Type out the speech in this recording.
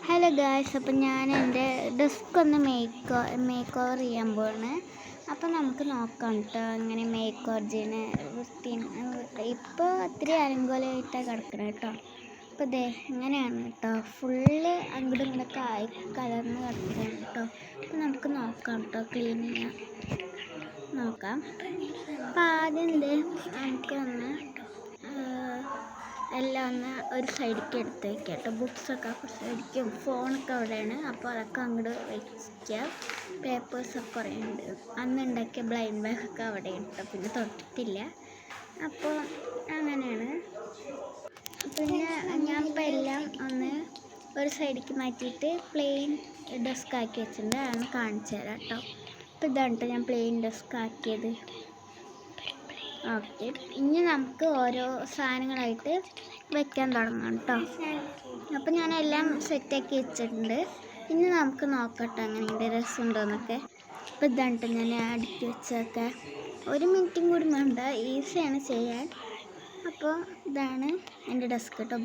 Hello guys, അപ്പം ഞാൻ എൻ്റെ ഡെസ്ക് ഒന്ന് മേക്ക് ഓവർ ചെയ്യാൻ പോവാണ്. അപ്പം നമുക്ക് നോക്കാം കേട്ടോ അങ്ങനെ മേക്ക് ഓവർ ചെയ്യുന്ന വൃത്തി. ഇപ്പോൾ ഒത്തിരി അലങ്കോലമായിട്ടാണ് കിടക്കണം കേട്ടോ. അപ്പോൾ ഇതേ ഇങ്ങനെയാണ് കേട്ടോ, ഫുള്ള് അങ്ങോട്ടും ഇങ്ങോട്ടൊക്കെ ആയി കലർന്ന് കിടക്കുകയാണ് കേട്ടോ. അപ്പം നമുക്ക് നോക്കാം കേട്ടോ, ക്ലീൻ ചെയ്യാൻ നോക്കാം. അപ്പം ആദ്യം നമുക്കൊന്ന് എല്ലാം ഒന്ന് ഒരു സൈഡിലേക്ക് എടുത്ത് വയ്ക്കുക കേട്ടോ. ബുക്സൊക്കെ സൈഡിക്കും ഫോണൊക്കെ അവിടെയാണ്, അപ്പോൾ അതൊക്കെ അങ്ങോട്ട് വയ്ക്കുക. പേപ്പേഴ്സൊക്കെ കുറേ ഉണ്ട്, അന്ന് ഉണ്ടാക്കിയ ബ്ലൈൻഡ് ബാഗൊക്കെ അവിടെ കേട്ടോ, പിന്നെ തൊട്ടിട്ടില്ല. അപ്പോൾ അങ്ങനെയാണ്. പിന്നെ ഞാനിപ്പോൾ എല്ലാം ഒന്ന് ഒരു സൈഡിലേക്ക് മാറ്റിയിട്ട് പ്ലെയിൻ ഡെസ്ക് ആക്കി വെച്ചിട്ടുണ്ട്, അതൊന്ന് കാണിച്ചു തരാം കേട്ടോ. അപ്പോൾ ഇതാണ് കേട്ടോ ഞാൻ പ്ലെയിൻ ഡെസ്ക് ആക്കിയത്. ഓക്കെ, ഇനി നമുക്ക് ഓരോ സാധനങ്ങളായിട്ട് വെക്കാൻ തുടങ്ങാം കേട്ടോ. അപ്പം ഞാനെല്ലാം സെറ്റാക്കി വെച്ചിട്ടുണ്ട്. ഇനി നമുക്ക് നോക്കട്ടെ അങ്ങനെയുണ്ട്, രസമുണ്ടോയെന്നൊക്കെ. അപ്പോൾ ഇതാണ് കേട്ടോ ഞാൻ അടുക്കി വെച്ചതൊക്കെ. 1 മിനിറ്റും കൂടി വേണ്ട, ഈസിയാണ് ചെയ്യാൻ. അപ്പോൾ ഇതാണ് എൻ്റെ ഡെസ്ക് കേട്ടോ.